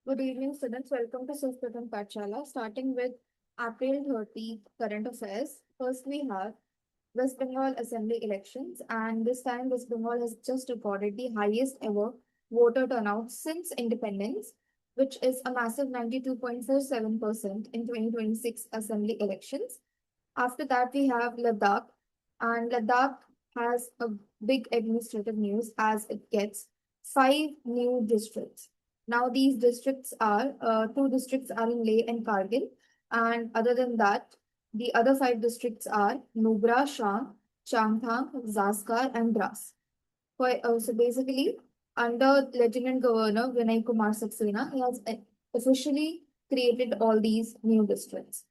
Good evening, students. Welcome to Supratham Pathshala. Starting with April 30th current affairs. First, we have West Bengal Assembly elections, and this time West Bengal has just recorded the highest ever voter turnout since independence, which is a massive 92.47% in 2026 Assembly elections. After that, we have Ladakh, and Ladakh has a big administrative news as it gets five new districts. Now, these districts are two districts are in Leh and Kargil, and other than that, the other five districts are Nubra, Shah, Changthang, Zaskar, and Dras. So basically, under Lieutenant Governor Vinay Kumar Saxena, he has officially created all these new districts.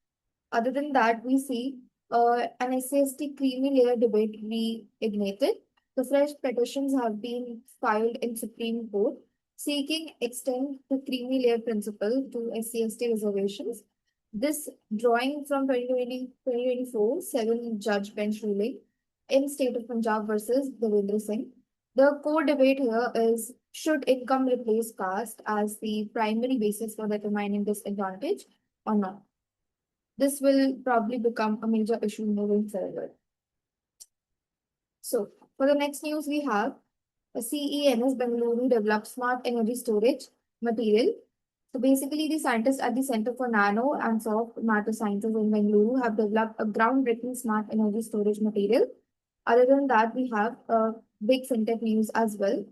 Other than that, we see an SCST creamy layer debate reignited. The fresh petitions have been filed in Supreme Court seeking extend the creamy layer principle to SCST reservations. This drawing from 2024 7 judge bench ruling in state of Punjab versus Devendra Singh. The core debate here is should income replace caste as the primary basis for determining disadvantage or not? This will probably become a major issue moving forward. So, for the next news, we have a CENS Bengaluru developed smart energy storage material. So, basically, the scientists at the Center for Nano and Soft Matter Sciences in Bengaluru have developed a groundbreaking smart energy storage material. Other than that, we have big fintech news as well.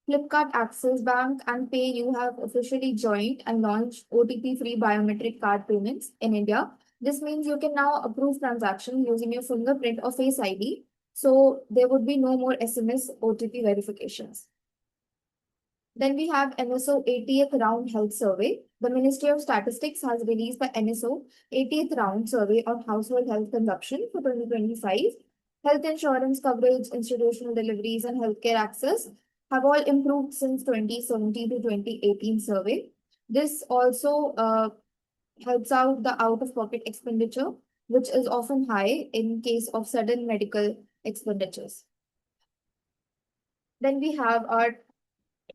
Flipkart, Axis Bank, and PayU have officially joined and launched OTP-free biometric card payments in India. This means you can now approve transactions using your fingerprint or Face ID. So there would be no more SMS OTP verifications. Then we have NSO 80th round health survey. The Ministry of Statistics has released the NSO 80th round survey on household health consumption for 2025. Health insurance coverage, institutional deliveries, and healthcare access have all improved since 2017 to 2018 survey. This also helps out the out-of-pocket expenditure, which is often high in case of sudden medical expenditures. Then we have our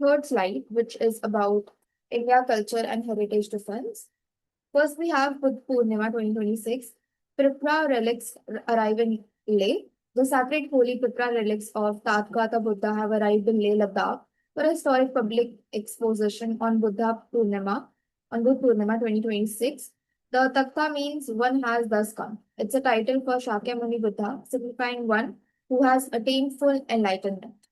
third slide, which is about India culture and heritage defense. First, we have Buddha Purnima 2026. Pripra relics arrive in Leh. The sacred holy Pripra relics of Tathgata Buddha have arrived in Leh, Ladakh for a historic public exposition on Buddha Purnima, on Buddha Purnima 2026. The Takta means one has thus come. It's a title for Shakyamuni Buddha, signifying one who has attained full enlightenment.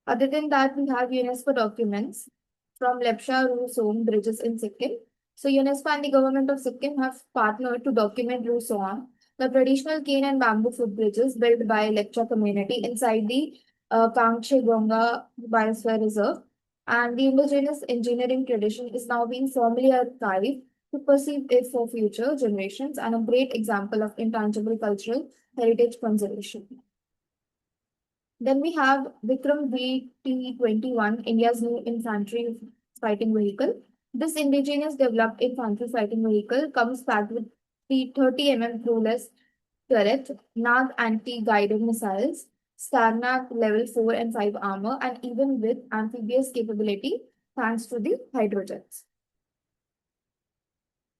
Other than that, we have UNESCO documents from Lepcha Rusom bridges in Sikkim. So UNESCO and the government of Sikkim have partnered to document Rusom, the traditional cane and bamboo footbridges built by Lepcha community inside the Kangche Gonga Biosphere Reserve. And the indigenous engineering tradition is now being formally archived to perceive it for future generations and a great example of intangible cultural heritage conservation. Then we have Vikram VT-21, India's new infantry fighting vehicle. This indigenous developed infantry fighting vehicle comes packed with the 30 crewless turret, Nag anti-guided missiles, Starnak level 4 and 5 armor, and even with amphibious capability thanks to the hydrojets.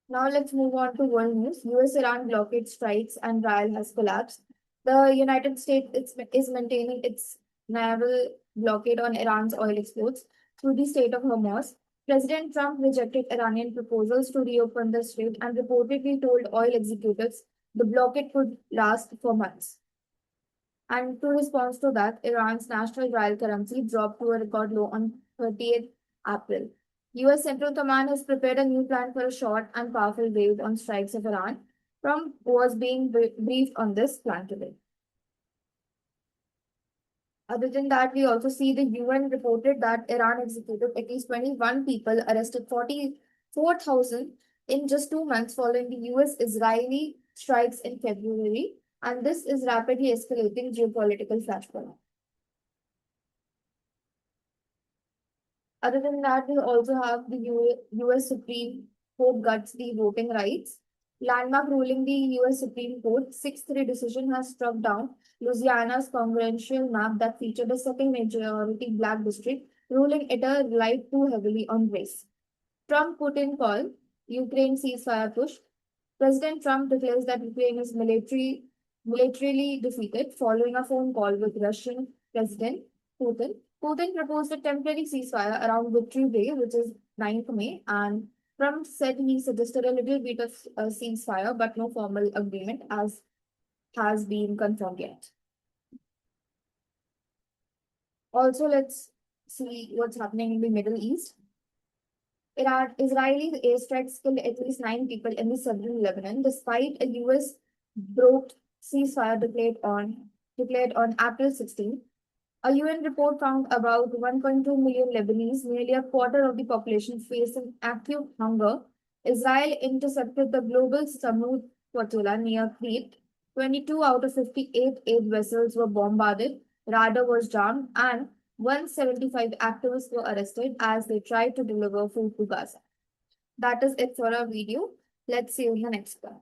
Now let's move on to world news. US-Iran blockade strikes and Rail has collapsed. The United States is maintaining its naval blockade on Iran's oil exports through the Strait of Hormuz. President Trump rejected Iranian proposals to reopen the strait and reportedly told oil executives the blockade could last for months. And to respond to that, Iran's national rial currency dropped to a record low on 30th April. US Central Command has prepared a new plan for a short and powerful wave on strikes of Iran. Trump was being briefed on this plan today. Other than that, we also see the UN reported that Iran executed at least 21 people, arrested 44,000 in just 2 months following the US-Israeli strikes in February, and this is rapidly escalating geopolitical flashpoint. Other than that, we also have the US Supreme Court guts the voting rights. Landmark ruling the US Supreme Court 6-3 decision has struck down Louisiana's congressional map that featured a second majority black district, ruling it a relied too heavily on race. Trump-Putin call, Ukraine ceasefire push. President Trump declares that Ukraine is militarily defeated following a phone call with Russian President Putin. Putin proposed a temporary ceasefire around Victory Day, which is 9th May, and Trump said he suggested a little bit of a ceasefire, but no formal agreement as has been confirmed yet. Also, let's see what's happening in the Middle East. Israeli airstrikes killed at least 9 people in the southern Lebanon, despite a U.S. broke ceasefire declared on April 16. A UN report found about 1.2 million Lebanese, nearly a quarter of the population, facing acute hunger. Israel intercepted the global Samud flotilla near Crete. 22 out of 58 aid vessels were bombarded, radar was jammed, and 175 activists were arrested as they tried to deliver food to Gaza. That is it for our video. Let's see you in the next one.